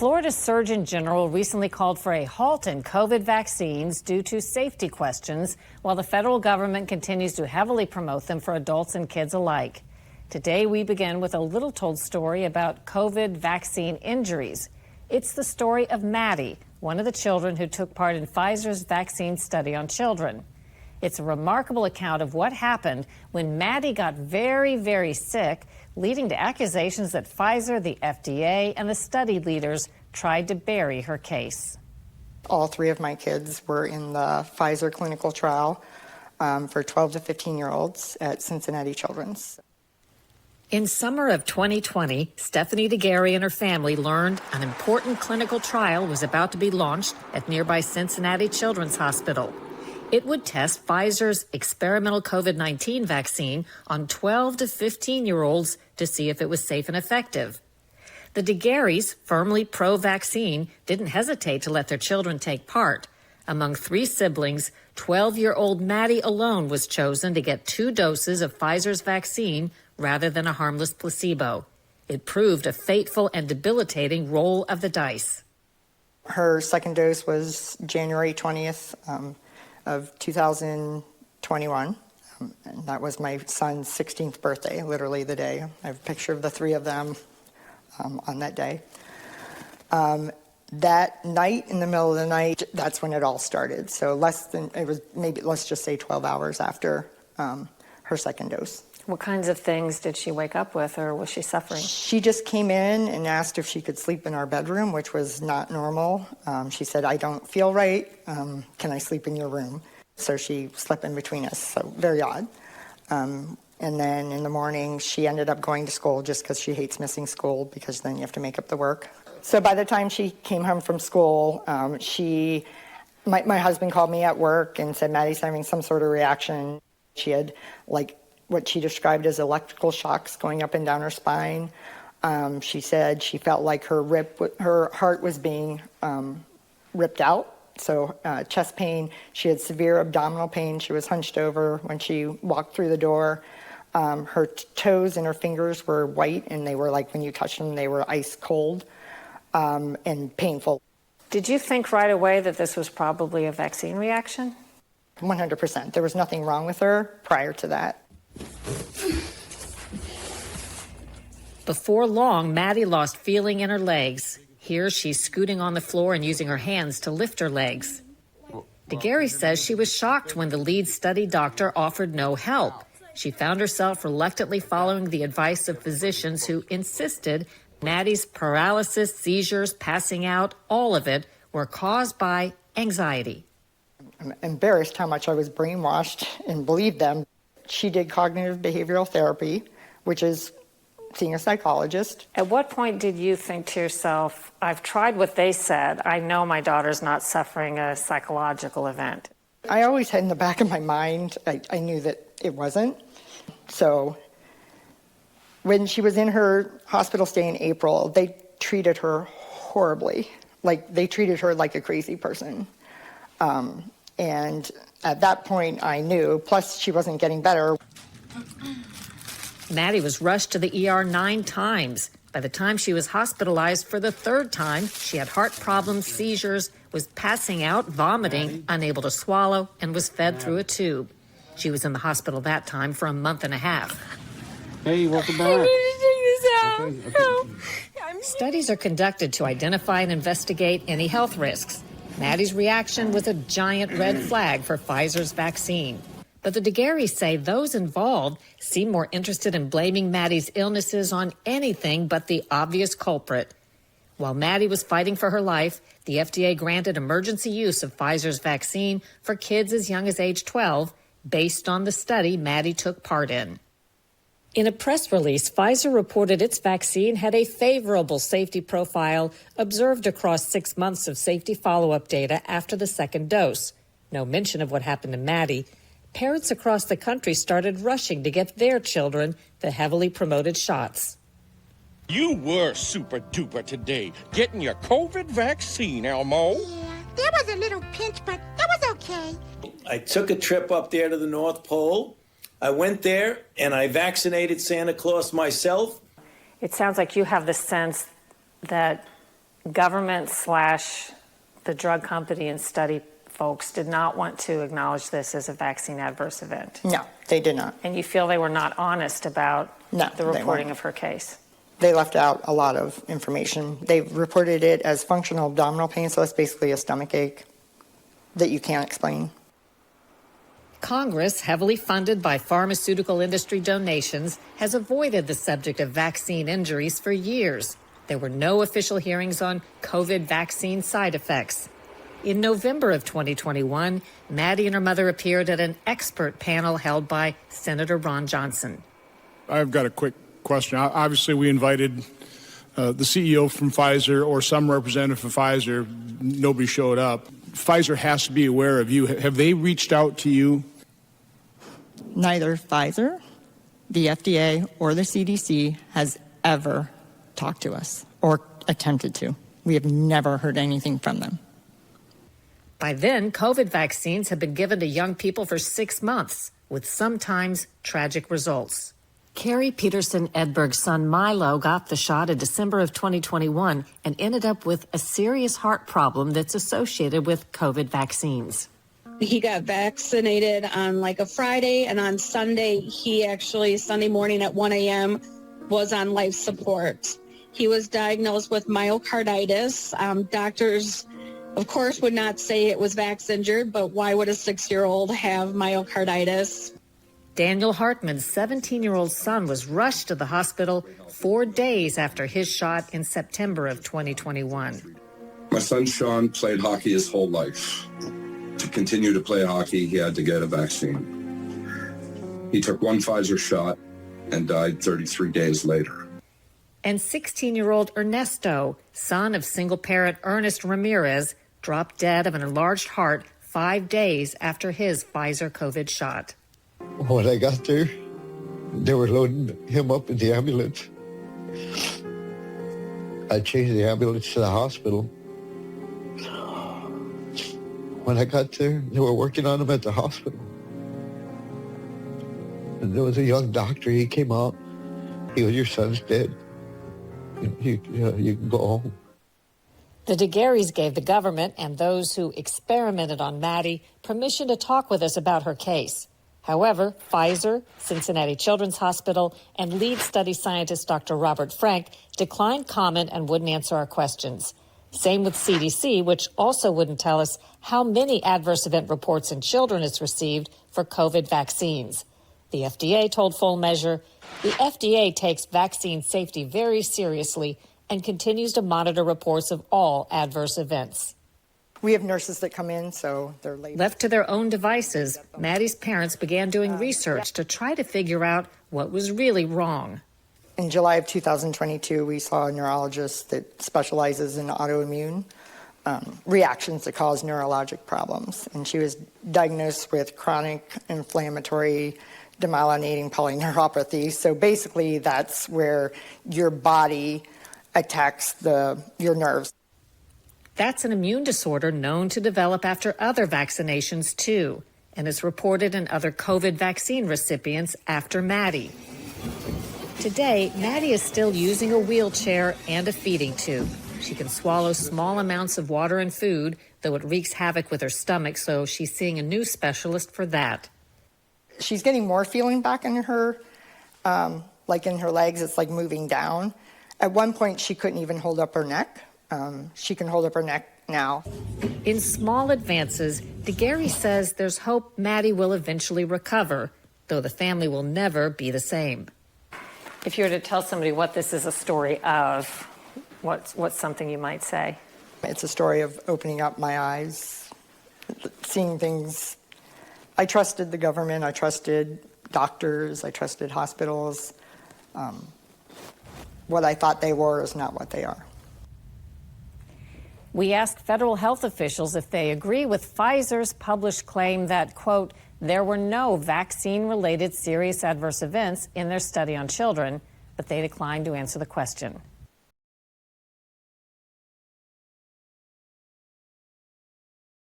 Florida's Surgeon General recently called for a halt in COVID vaccines due to safety questions, while the federal government continues to heavily promote them for adults and kids alike. Today, we begin with a little-told story about COVID vaccine injuries. It's the story of Maddie, one of the children who took part in Pfizer's vaccine study on children. It's a remarkable account of what happened when Maddie got very, very sick, leading to accusations that Pfizer, the FDA, and the study leaders tried to bury her case. All three of my kids were in the Pfizer clinical trial for 12 to 15-year-olds at Cincinnati Children's. In summer of 2020, Stephanie DeGarry and her family learned an important clinical trial was about to be launched at nearby Cincinnati Children's Hospital. It would test Pfizer's experimental COVID-19 vaccine on 12 to 15-year-olds to see if it was safe and effective. The DeGarrys, firmly pro-vaccine, didn't hesitate to let their children take part. Among three siblings, 12-year-old Maddie alone was chosen to get 2 doses of Pfizer's vaccine rather than a harmless placebo. It proved a fateful and debilitating roll of the dice. Her second dose was January 20th. Of 2021, and that was my son's 16th birthday, literally the day. I have a picture of the three of them on that day. That night, in the middle of the night, that's when it all started. So it was maybe, let's just say 12 hours after her second dose. What kinds of things did she wake up with, or was she suffering? She just came in and asked if she could sleep in our bedroom, which was not normal. She said, "I don't feel right. Can I sleep in your room?" So she slept in between us, so very odd. And then in the morning, she ended up going to school just because she hates missing school, because then you have to make up the work. So by the time she came home from school, my husband called me at work and said, "Maddie's having some sort of reaction." She had what she described as electrical shocks going up and down her spine. She said she felt like her heart was being ripped out. So chest pain. She had severe abdominal pain. She was hunched over when she walked through the door. Her toes and her fingers were white, and they were like, when you touched them, they were ice cold and painful. Did you think right away that this was probably a vaccine reaction? 100%. There was nothing wrong with her prior to that. Before long, Maddie lost feeling in her legs. Here, she's scooting on the floor and using her hands to lift her legs. DeGarry says she was shocked when the lead study doctor offered no help. She found herself reluctantly following the advice of physicians who insisted Maddie's paralysis, seizures, passing out, all of it were caused by anxiety. I'm embarrassed how much I was brainwashed and believed them. She did cognitive behavioral therapy, which is seeing a psychologist. At what point did you think to yourself, I've tried what they said, I know my daughter's not suffering a psychological event? I always had in the back of my mind, I knew that it wasn't. So when she was in her hospital stay in April, they treated her horribly. Like, they treated her like a crazy person. And at that point, I knew, plus she wasn't getting better. Maddie was rushed to the ER 9 times. By the time she was hospitalized for the 3rd time, she had heart problems, seizures, was passing out, vomiting, unable to swallow, and was fed through a tube. She was in the hospital that time for a month and a half. Hey, welcome back. I need to take this out. Okay. Studies are conducted to identify and investigate any health risks. Maddie's reaction was a giant red flag for Pfizer's vaccine. But the DeGarrys say those involved seem more interested in blaming Maddie's illnesses on anything but the obvious culprit. While Maddie was fighting for her life, the FDA granted emergency use of Pfizer's vaccine for kids as young as age 12, based on the study Maddie took part in. In a press release, Pfizer reported its vaccine had a favorable safety profile observed across 6 months of safety follow-up data after the second dose. No mention of what happened to Maddie. Parents across the country started rushing to get their children the heavily promoted shots. You were super duper today, getting your COVID vaccine, Elmo. Yeah, there was a little pinch, but that was okay. I took a trip up there to the North Pole. I went there and I vaccinated Santa Claus myself. It sounds like you have the sense that government / the drug company and study folks did not want to acknowledge this as a vaccine adverse event. No, they did not. And you feel they were not honest about the reporting of her case? They left out a lot of information. They reported it as functional abdominal pain, so it's basically a stomach ache that you can't explain. Congress, heavily funded by pharmaceutical industry donations, has avoided the subject of vaccine injuries for years. There were no official hearings on COVID vaccine side effects. In November of 2021, Maddie and her mother appeared at an expert panel held by Senator Ron Johnson. I've got a quick question. Obviously, we invited the CEO from Pfizer or some representative from Pfizer. Nobody showed up. Pfizer has to be aware of you. Have they reached out to you? Neither Pfizer, the FDA, or the CDC has ever talked to us or attempted to. We have never heard anything from them. By then, COVID vaccines have been given to young people for 6 months, with sometimes tragic results. Carrie Peterson Edberg's son Milo got the shot in December of 2021 and ended up with a serious heart problem that's associated with COVID vaccines. He got vaccinated on like a Friday, and on Sunday, Sunday morning at 1 a.m. was on life support. He was diagnosed with myocarditis. Doctors, of course, would not say it was vax-injured, but why would a 6-year-old have myocarditis? Daniel Hartman's 17-year-old son was rushed to the hospital 4 days after his shot in September of 2021. My son Sean played hockey his whole life. To continue to play hockey, he had to get a vaccine. He took one Pfizer shot and died 33 days later. And 16-year-old Ernesto, son of single parent Ernest Ramirez, dropped dead of an enlarged heart 5 days after his Pfizer COVID shot. When I got there, they were loading him up in the ambulance. I changed the ambulance to the hospital. When I got there, they were working on him at the hospital. And there was a young doctor. He came out. He goes, "Your son's dead. You can go home." The DeGarys gave the government and those who experimented on Maddie permission to talk with us about her case. However, Pfizer, Cincinnati Children's Hospital, and lead study scientist Dr. Robert Frank declined comment and wouldn't answer our questions. Same with CDC, which also wouldn't tell us how many adverse event reports in children it's received for COVID vaccines. The FDA told Full Measure, the FDA takes vaccine safety very seriously and continues to monitor reports of all adverse events. We have nurses that come in, so they're late. Left to their own devices, Maddie's parents began doing research to try to figure out what was really wrong. In July of 2022, we saw a neurologist that specializes in autoimmune reactions that cause neurologic problems. And she was diagnosed with chronic inflammatory demyelinating polyneuropathy. So basically, that's where your body attacks your nerves. That's an immune disorder known to develop after other vaccinations, too, and is reported in other COVID vaccine recipients after Maddie. Today, Maddie is still using a wheelchair and a feeding tube. She can swallow small amounts of water and food, though it wreaks havoc with her stomach, so she's seeing a new specialist for that. She's getting more feeling back in her, like in her legs, it's like moving down. At one point, she couldn't even hold up her neck. She can hold up her neck now. In small advances, DeGary says there's hope Maddie will eventually recover, though the family will never be the same. If you were to tell somebody what this is a story of, what's something you might say? It's a story of opening up my eyes, seeing things. I trusted the government, I trusted doctors, I trusted hospitals. What I thought they were is not what they are. We asked federal health officials if they agree with Pfizer's published claim that, quote, there were no vaccine-related serious adverse events in their study on children, but they declined to answer the question.